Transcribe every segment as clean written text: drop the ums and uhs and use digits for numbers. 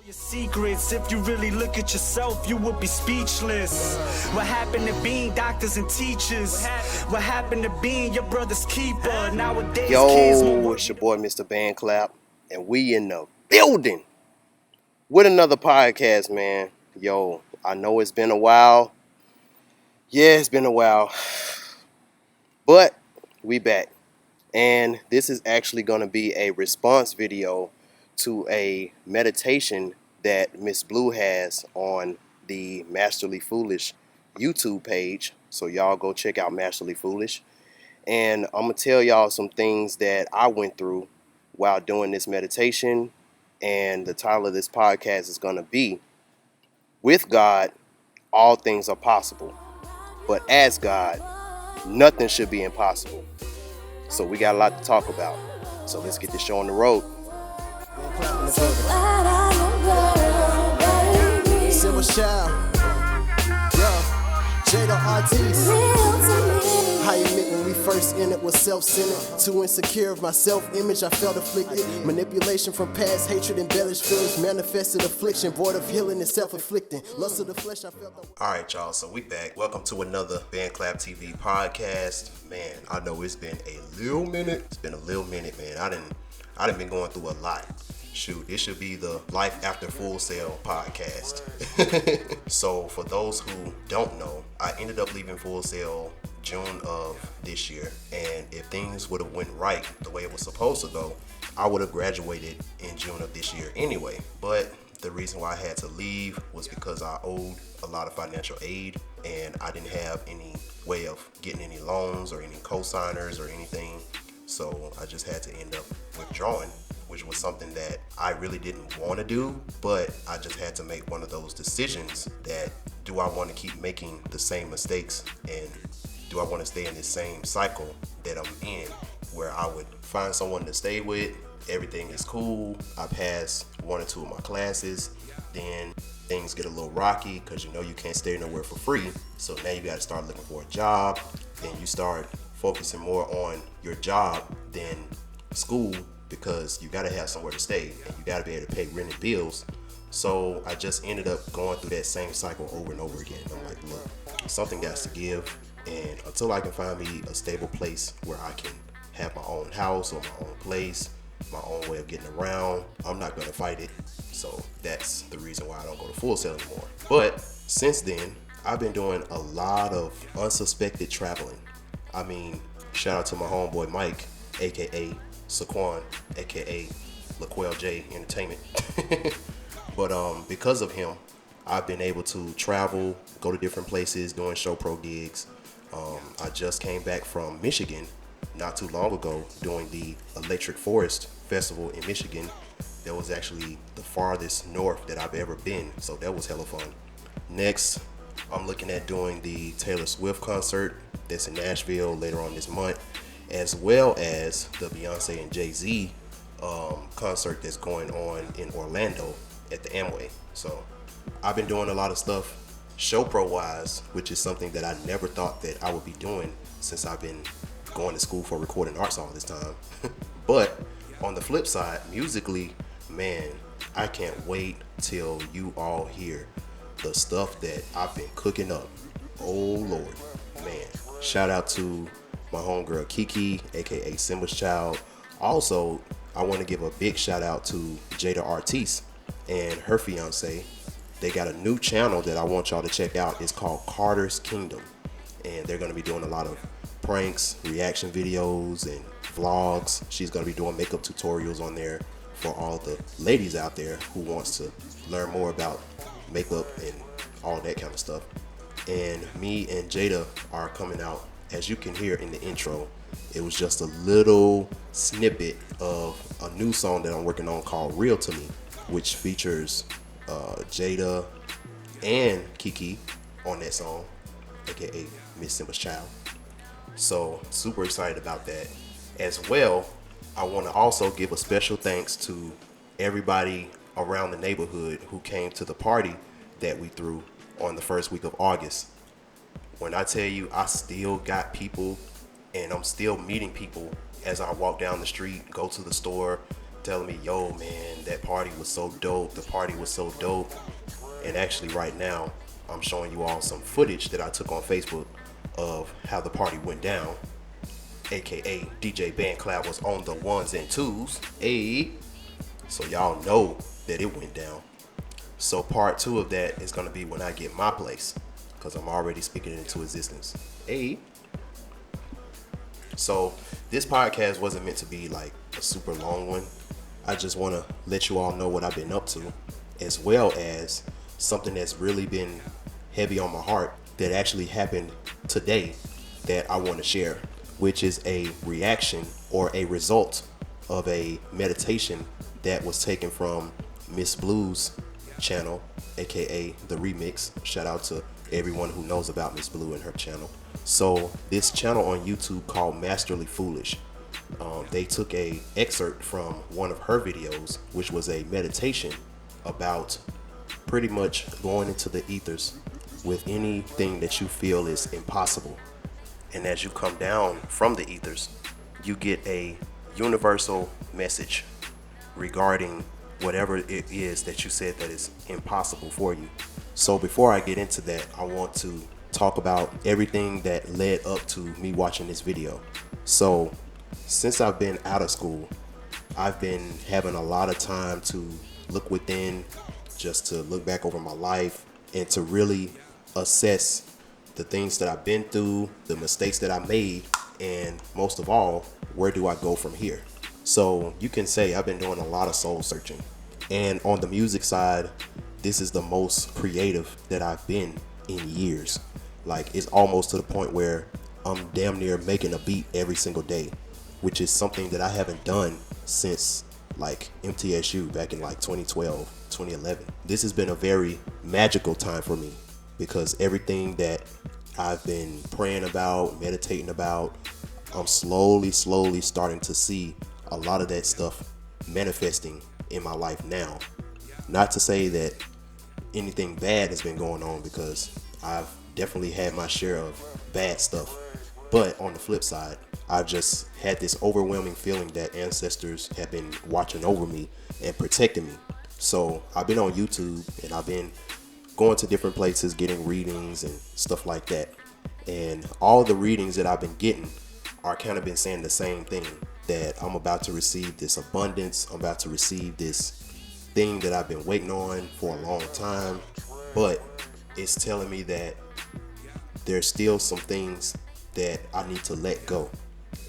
Your secrets, if you really look at yourself, you would be speechless. What happened to being doctors and teachers? What happened to being your brother's keeper? Nowadays, kids Yo, it's your boy Mr.BandClap, and we in the building with another podcast, man. Yo, I know it's been a while. Yeah, it's been a while, but we back. And this is actually going to be a response video to a meditation that Miss Blue has on the Masterly Foolish YouTube page. So y'all go check out Masterly Foolish. And I'm going to tell y'all some things that I went through while doing this meditation. And the title of this podcast is going to be, With God, All Things Are Possible. But as God, nothing should be impossible. So we got a lot to talk about. So let's get this show on the road. How you meant when we first entered was self-centered. Too insecure of my self-image, I felt afflicted. Manipulation from past hatred, embellished feelings, manifested affliction, void of healing and self-inflicting. Lust of the flesh, I felt. Alright, y'all, so we back. Welcome to another BandClap TV podcast. Man, I know it's been a little minute. It's been a little minute, man. I done been going through a lot. Shoot, it should be the Life After Full Sail podcast. So for those who don't know, I ended up leaving Full Sail June of this year, and if things would have went right the way it was supposed to go, I would have graduated in June of this year anyway. But the reason why I had to leave was because I owed a lot of financial aid, and I didn't have any way of getting any loans or any co-signers or anything. So I just had to end up withdrawing, which was something that I really didn't want to do, but I just had to make one of those decisions that, do I want to keep making the same mistakes, and do I want to stay in this same cycle that I'm in, where I would find someone to stay with, everything is cool, I pass one or two of my classes, then things get a little rocky because you know you can't stay nowhere for free, so now you got to start looking for a job, then you start focusing more on your job than school, because you got to have somewhere to stay and you got to be able to pay rent and bills. So I just ended up going through that same cycle over and over again. I'm like, look, something got to give, and until I can find me a stable place where I can have my own house or my own place, my own way of getting around, I'm not going to fight it. So that's the reason why I don't go to Full Sail anymore. But since then, I've been doing a lot of unsuspected traveling. I mean, shout out to my homeboy Mike, aka Saquon, aka LaQuell J Entertainment. But because of him, I've been able to travel, go to different places, doing show pro gigs. I just came back from Michigan not too long ago, doing the Electric Forest Festival in Michigan. That was actually the farthest north that I've ever been, so that was hella fun. Next, I'm looking at doing the Taylor Swift concert that's in Nashville later on this month, as well as the Beyonce and Jay-Z concert that's going on in Orlando at the Amway. So I've been doing a lot of stuff show pro wise, which is something that I never thought that I would be doing since I've been going to school for recording arts all this time. But on the flip side, musically, man, I can't wait till you all hear the stuff that I've been cooking up. Oh Lord, man. Shout out to my homegirl Kiki, aka Simba's Child. Also, I want to give a big shout out to Jada Artis and her fiance. They got a new channel that I want y'all to check out. It's called Carter's Kingdom, and they're going to be doing a lot of pranks, reaction videos, and vlogs. She's going to be doing makeup tutorials on there for all the ladies out there who wants to learn more about makeup and all that kind of stuff. And me and Jada are coming out, as you can hear in the intro. It was just a little snippet of a new song that I'm working on called Real to Me, which features Jada and Kiki on that song, aka Miss Simba's Child. So super excited about that. As well, I want to also give a special thanks to everybody around the neighborhood who came to the party that we threw on the first week of August. When I tell you, I still got people, and I'm still meeting people as I walk down the street, go to the store, telling me, yo, man, that party was so dope. The party was so dope. And actually right now, I'm showing you all some footage that I took on Facebook of how the party went down. AKA DJ BandClap was on the ones and twos. Hey, so y'all know that it went down. So part 2 of that is going to be when I get my place, because I'm already speaking it into existence. Hey. So this podcast wasn't meant to be like a super long one. I just want to let you all know what I've been up to, as well as something that's really been heavy on my heart that actually happened today that I want to share, which is a reaction or a result of a meditation that was taken from Miss Blue's channel, aka The Remix. Shout out to everyone who knows about Miss Blue and her channel. So this channel on YouTube called Masterly Foolish, they took a excerpt from one of her videos, which was a meditation about pretty much going into the ethers with anything that you feel is impossible. And as you come down from the ethers, you get a universal message regarding whatever it is that you said that is impossible for you. So before I get into that, I want to talk about everything that led up to me watching this video. So since I've been out of school, I've been having a lot of time to look within, just to look back over my life and to really assess the things that I've been through, the mistakes that I made, and most of all, where do I go from here? So you can say I've been doing a lot of soul searching. And on the music side, this is the most creative that I've been in years. Like, it's almost to the point where I'm damn near making a beat every single day, which is something that I haven't done since like MTSU back in like 2012, 2011. This has been a very magical time for me, because everything that I've been praying about, meditating about, I'm slowly starting to see a lot of that stuff manifesting in my life now. Not to say that anything bad has been going on, because I've definitely had my share of bad stuff. But on the flip side, I've just had this overwhelming feeling that ancestors have been watching over me and protecting me. So I've been on YouTube and I've been going to different places, getting readings and stuff like that. And all the readings that I've been getting are kind of been saying the same thing, that I'm about to receive this abundance. I'm about to receive this thing that I've been waiting on for a long time. But it's telling me that there's still some things that I need to let go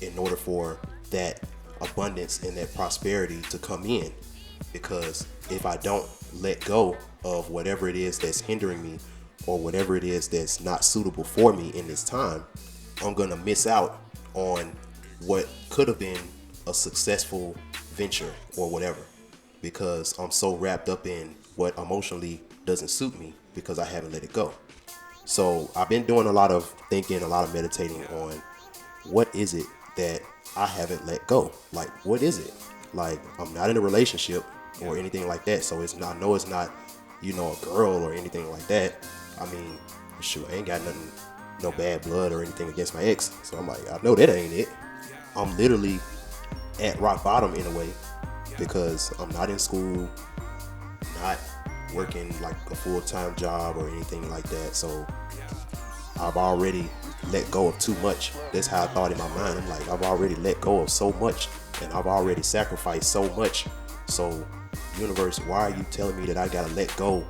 in order for that abundance and that prosperity to come in. Because if I don't let go of whatever it is that's hindering me, or whatever it is that's not suitable for me in this time, I'm gonna miss out on what could have been a successful venture or whatever, because I'm so wrapped up in what emotionally doesn't suit me because I haven't let it go. So I've been doing a lot of thinking, a lot of meditating on what is it that I haven't let go. Like, what is it? Like, I'm not in a relationship or anything like that, so it's not, I know it's not, you know, a girl or anything like that. I mean, shoot, I ain't got nothing, no bad blood or anything against my ex, so I'm like, I know that ain't it. I'm literally at rock bottom in a way, because I'm not in school, not working like a full-time job or anything like that. So I've already let go of too much. That's how I thought in my mind. I'm like, I've already let go of so much, and I've already sacrificed so much. So universe, why are you telling me that I gotta let go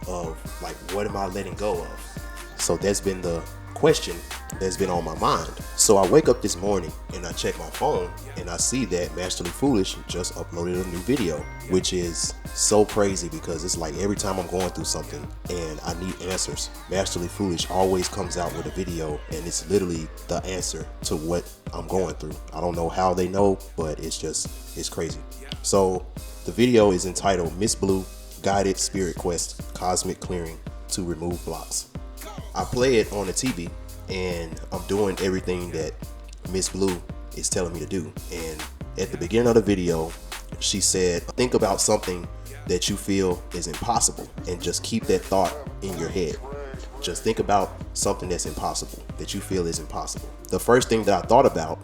of, like, what am I letting go of? So that's been the question that's been on my mind. So I wake up this morning and I check my phone and I see that Masterly Foolish just uploaded a new video, which is so crazy, because it's like every time I'm going through something and I need answers, Masterly Foolish always comes out with a video, and it's literally the answer to what I'm going through. I don't know how they know, but it's crazy. So the video is entitled Miss Blue Guided Spirit Quest Cosmic Clearing to Remove Blocks. I play it on the TV and I'm doing everything that Miss Blue is telling me to do. And at the beginning of the video, she said, think about something that you feel is impossible and just keep that thought in your head. Just think about something that's impossible, that you feel is impossible. The first thing that I thought about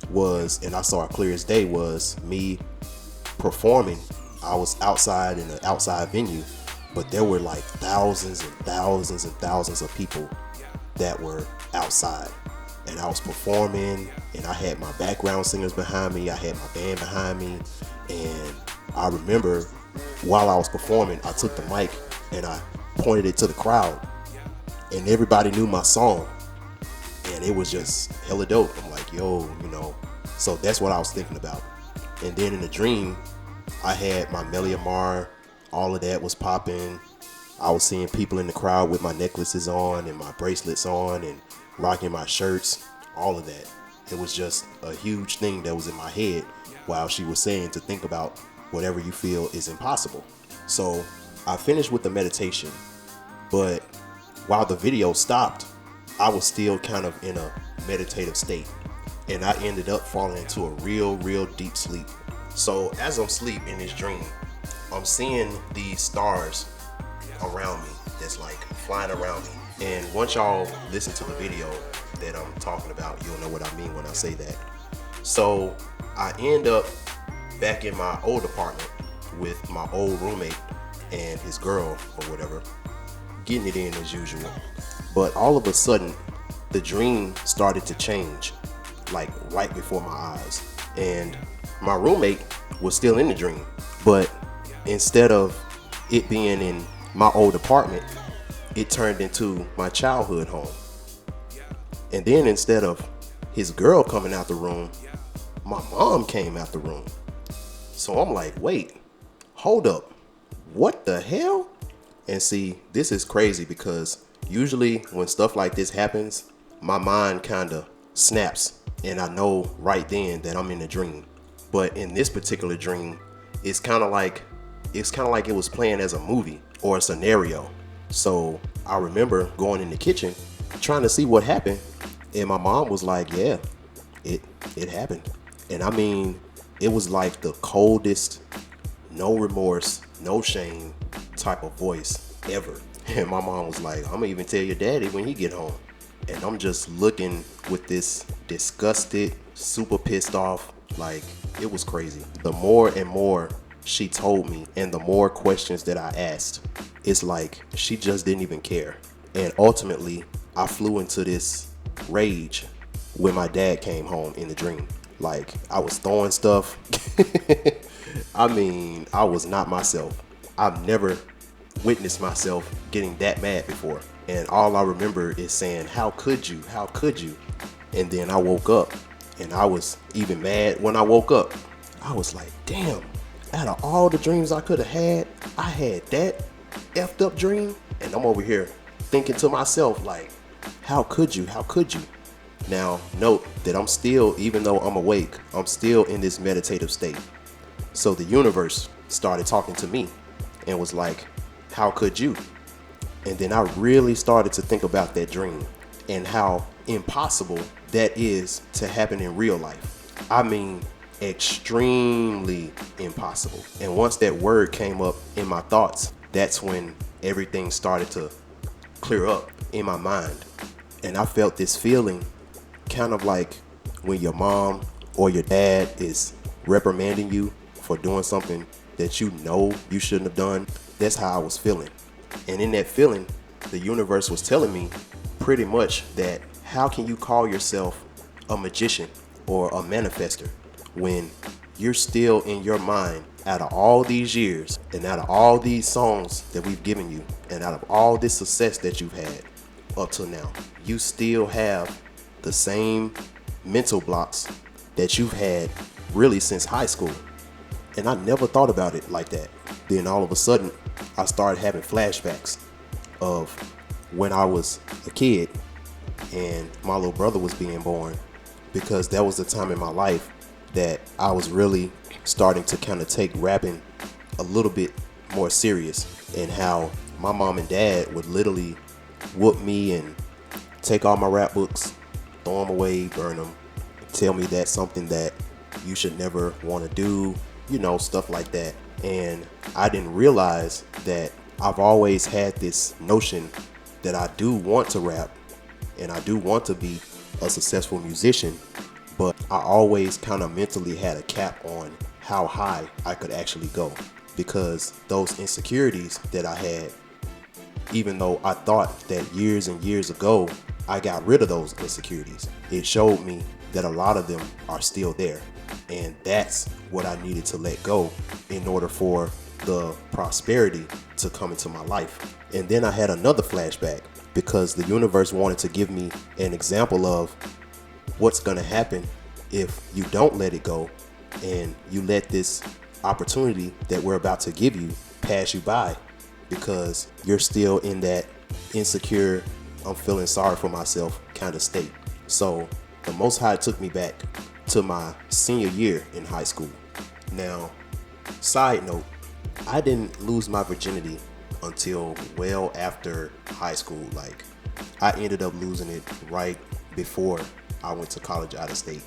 was, and I saw it clear as day, was me performing, I was outside in an outside venue, but there were like thousands and thousands and thousands of people that were outside. And I was performing, and I had my background singers behind me, I had my band behind me, and I remember while I was performing, I took the mic and I pointed it to the crowd, and everybody knew my song, and it was just hella dope. I'm like, yo, so that's what I was thinking about. And then in the dream, I had my Melia Mar, all of that was popping. I was seeing people in the crowd with my necklaces on and my bracelets on and rocking my shirts, all of that. It was just a huge thing that was in my head while she was saying to think about whatever you feel is impossible. So I finished with the meditation, but while the video stopped, I was still kind of in a meditative state, and I ended up falling into a real deep sleep. So as I'm asleep in this dream, I'm seeing these stars around me that's like flying around me. And once y'all listen to the video that I'm talking about, you'll know what I mean when I say that. So I end up back in my old apartment with my old roommate and his girl or whatever, getting it in as usual. But all of a sudden, the dream started to change, like right before my eyes. And my roommate was still in the dream, but instead of it being in my old apartment, it turned into my childhood home. And then instead of his girl coming out the room, my mom came out the room. So I'm like, wait, hold up, what the hell? And see, this is crazy because usually when stuff like this happens, my mind kind of snaps and I know right then that I'm in a dream. But in this particular dream, it's kind of like it was playing as a movie or a scenario. So I remember going in the kitchen trying to see what happened, and my mom was like, yeah, it happened. And I mean, it was like the coldest, no remorse, no shame type of voice ever. And my mom was like, I'm gonna even tell your daddy when he get home. And I'm just looking with this disgusted, super pissed off, like it was crazy. The more and more she told me and the more questions that I asked, it's like she just didn't even care. And ultimately, I flew into this rage when my dad came home in the dream. Like, I was throwing stuff. I mean, I was not myself. I've never witnessed myself getting that mad before. And all I remember is saying, how could you? How could you? And then I woke up, and I was even mad when I woke up. I was like, damn, out of all the dreams I could have had, I had that effed up dream. And I'm over here thinking to myself, like, how could you? How could you? Now, note that I'm still, even though I'm awake, I'm still in this meditative state. So the universe started talking to me and was like, how could you? And then I really started to think about that dream and how impossible that is to happen in real life. I mean, extremely impossible. And once that word came up in my thoughts, that's when everything started to clear up in my mind. And I felt this feeling kind of like when your mom or your dad is reprimanding you for doing something that you know you shouldn't have done. That's how I was feeling. And in that feeling, the universe was telling me pretty much that how can you call yourself a magician or a manifester when you're still in your mind, out of all these years and out of all these songs that we've given you and out of all this success that you've had up till now, you still have the same mental blocks that you've had really since high school. And I never thought about it like that. Then all of a sudden, I started having flashbacks of when I was a kid and my little brother was being born, because that was the time in my life that I was really starting to kind of take rapping a little bit more serious, and how my mom and dad would literally whoop me and take all my rap books, throw them away, burn them, tell me that's something that you should never want to do, you know, stuff like that. And I didn't realize that I've always had this notion that I do want to rap and I do want to be a successful musician, but I always kind of mentally had a cap on how high I could actually go, because those insecurities that I had, even though I thought that years and years ago I got rid of those insecurities, it showed me that a lot of them are still there. And that's what I needed to let go in order for the prosperity to come into my life. And then I had another flashback, because the universe wanted to give me an example of what's going to happen if you don't let it go and you let this opportunity that we're about to give you pass you by, because you're still in that insecure, I'm feeling sorry for myself kind of state. So the Most High took me back to my senior year in high school. Now, side note, I didn't lose my virginity until well after high school. Like, I ended up losing it right before I went to college out of state.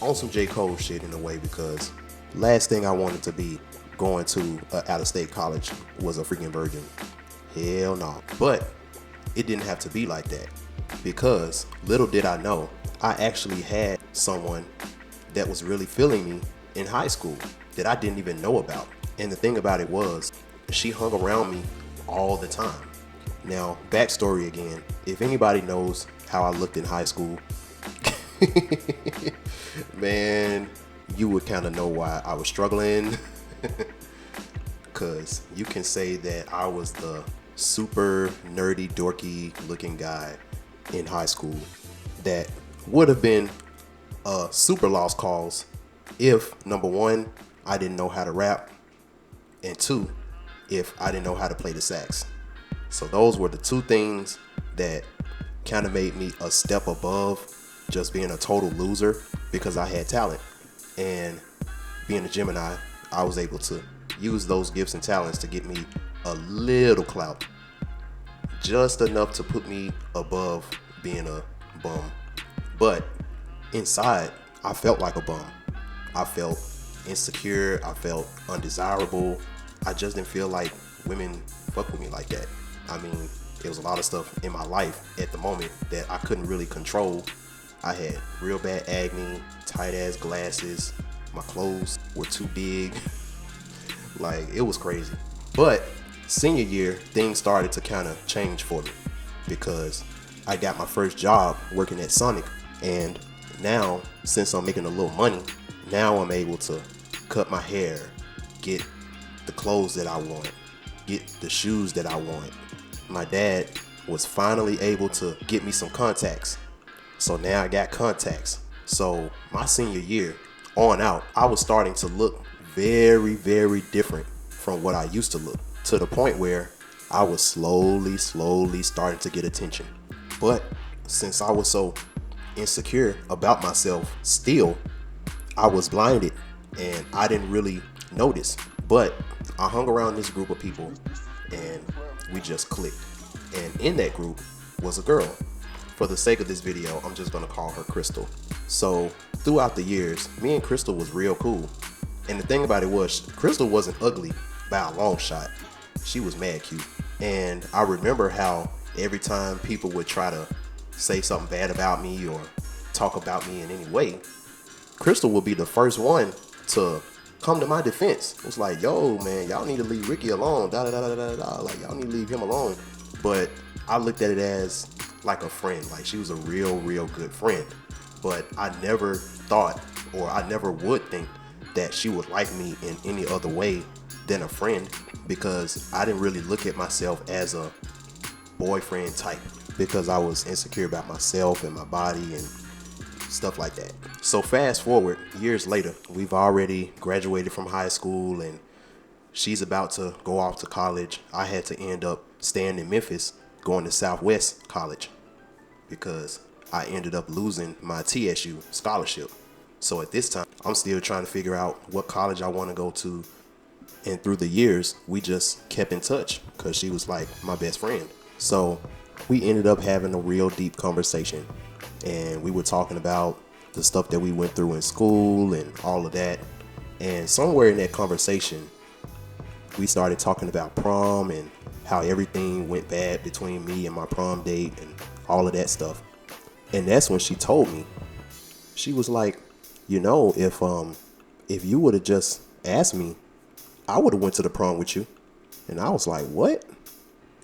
On some J. Cole shit in a way, because last thing I wanted to be going to out of state college was a freaking virgin. Hell no. But it didn't have to be like that, because little did I know, I actually had someone that was really feeling me in high school that I didn't even know about. And the thing about it was, she hung around me all the time. Now, backstory again, if anybody knows how I looked in high school, man, you would kind of know why I was struggling. Because you can say that I was the super nerdy, dorky looking guy in high school that would have been a super lost cause if, number one, I didn't know how to rap, and two, if I didn't know how to play the sax. So those were the two things that kind of made me a step above just being a total loser, because I had talent. And being a Gemini, I was able to use those gifts and talents to get me a little clout, just enough to put me above being a bum. But inside, I felt like a bum. I felt insecure. I felt undesirable. I just didn't feel like women fuck with me like that. I mean, there was a lot of stuff in my life at the moment that I couldn't really control. I had real bad acne, tight ass glasses, my clothes were too big. Like, it was crazy. But senior year, things started to kind of change for me, because I got my first job working at Sonic. And now, since I'm making a little money, now I'm able to cut my hair, get the clothes that I want, get the shoes that I want. My dad was finally able to get me some contacts. So now I got contacts. So my senior year on out, I was starting to look very, very different from what I used to look, to the point where I was slowly starting to get attention. But since I was so insecure about myself still, I was blinded and I didn't really notice. But I hung around this group of people and we just clicked. And in that group was a girl. For the sake of this video, I'm just gonna call her Crystal. So throughout the years, me and Crystal was real cool. And the thing about it was, Crystal wasn't ugly by a long shot. She was mad cute. And I remember how every time people would try to say something bad about me or talk about me in any way, Crystal would be the first one to come to my defense. It's like, yo, man, y'all need to leave Ricky alone. Like, y'all need to leave him alone. But I looked at it as like a friend. Like, she was a real good friend. But I never thought, or I never would think, that she would like me in any other way than a friend, because I didn't really look at myself as a boyfriend type, because I was insecure about myself and my body and stuff like that. So fast forward years later, we've already graduated from high school and she's about to go off to college. I had to end up staying in Memphis, going to Southwest College, because I ended up losing my TSU scholarship. So at this time, I'm still trying to figure out what college I want to go to. And through the years, we just kept in touch because she was like my best friend. So we ended up having a real deep conversation. And we were talking about the stuff that we went through in school and all of that. And somewhere in that conversation, we started talking about prom and how everything went bad between me and my prom date and all of that stuff. And that's when she told me, she was like, you know, if you would have just asked me, I would have went to the prom with you. And I was like, what?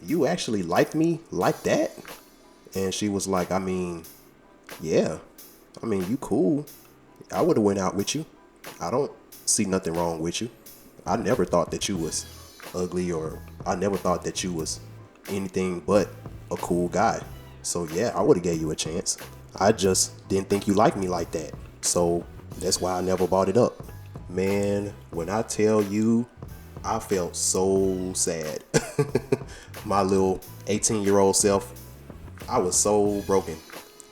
You actually like me like that? And she was like, I mean, yeah. I mean, you cool. I would have went out with you. I don't see nothing wrong with you. I never thought that you was ugly, or I never thought that you was anything but a cool guy. So yeah, I would have gave you a chance. I just didn't think you liked me like that. So that's why I never brought it up. Man, when I tell you, I felt so sad. My little 18-year-old self, I was so broken,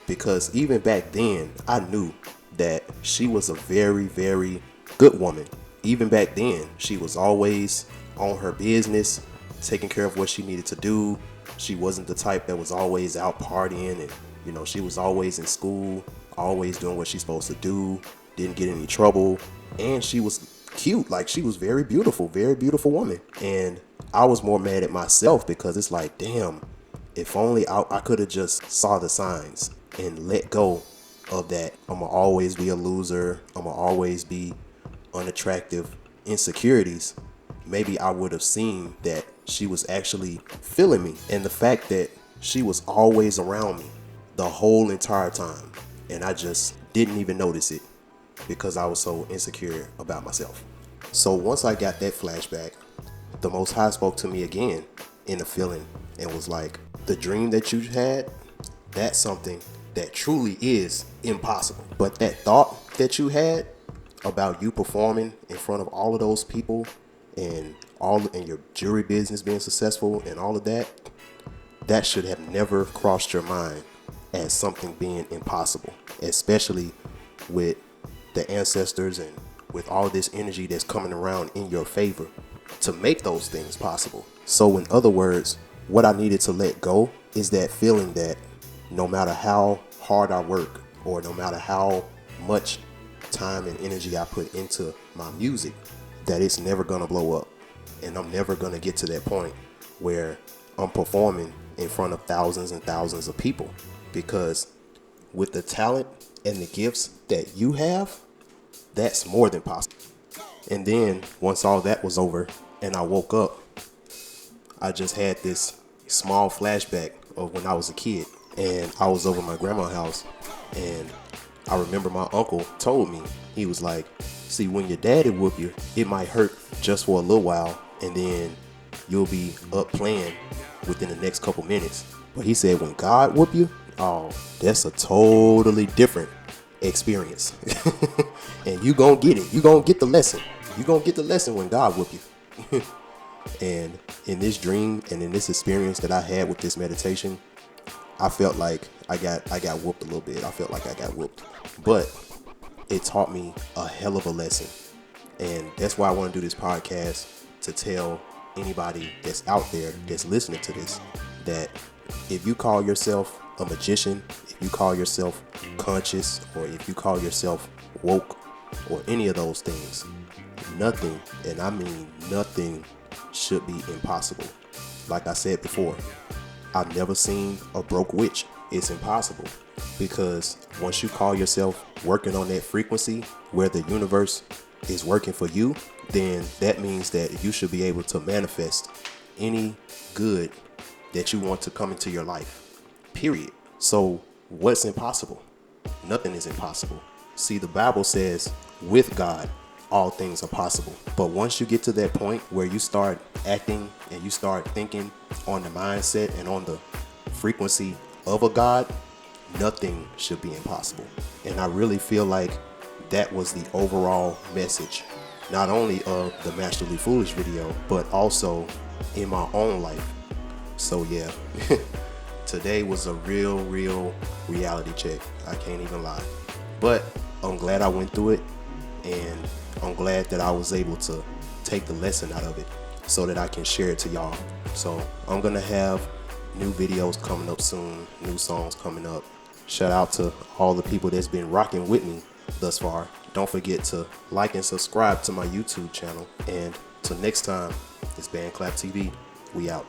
because even back then I knew that she was a very, very good woman. Even back then, she was always on her business, taking care of what she needed to do. She wasn't the type that was always out partying, and she was always in school, always doing what she's supposed to do, didn't get in any trouble, and she was cute. Like, she was very beautiful woman. And I was more mad at myself, because it's like, damn, if only I could have just saw the signs and let go of that. I'm gonna always be a loser, I'm gonna always be unattractive insecurities. Maybe I would have seen that she was actually feeling me, and the fact that she was always around me the whole entire time, and I just didn't even notice it because I was so insecure about myself. So once I got that flashback, the Most High spoke to me again in a feeling and was like, the dream that you had, that's something that truly is impossible. But that thought that you had about you performing in front of all of those people, and your jewelry business being successful and all of that, that should have never crossed your mind as something being impossible, especially with the ancestors and with all this energy that's coming around in your favor to make those things possible. So in other words, what I needed to let go is that feeling that no matter how hard I work, or no matter how much time and energy I put into my music, that it's never gonna blow up, and I'm never gonna get to that point where I'm performing in front of thousands and thousands of people. Because with the talent and the gifts that you have, that's more than possible. And then once all that was over and I woke up, I just had this small flashback of when I was a kid, and I was over at my grandma's house, and I remember my uncle told me, he was like, see, when your daddy whoop you, it might hurt just for a little while, and then you'll be up playing within the next couple minutes. But he said, when God whoop you, oh, that's a totally different experience. And you gonna get it. You gonna get the lesson. You gonna get the lesson when God whoop you. And in this dream and in this experience that I had with this meditation, I felt like I got whooped a little bit. I felt like I got whooped. But it taught me a hell of a lesson. And that's why I want to do this podcast, to tell anybody that's out there that's listening to this, that if you call yourself a magician, if you call yourself conscious, or if you call yourself woke, or any of those things, nothing, and I mean nothing, should be impossible. Like I said before, I've never seen a broke witch. It's impossible, because once you call yourself working on that frequency where the universe is working for you, then that means that you should be able to manifest any good that you want to come into your life, period. So what's impossible? Nothing is impossible. See, the Bible says with God, all things are possible. But once you get to that point where you start acting and you start thinking on the mindset and on the frequency of a God, nothing should be impossible. And I really feel like that was the overall message, not only of the Masterly Foolish video, but also in my own life. So yeah, today was a real reality check. I can't even lie. But I'm glad I went through it, and I'm glad that I was able to take the lesson out of it so that I can share it to y'all. So I'm gonna have new videos coming up soon, new songs coming up. Shout out to all the people that's been rocking with me thus far. Don't forget to like and subscribe to my YouTube channel. And till next time, it's BandClap TV. We out.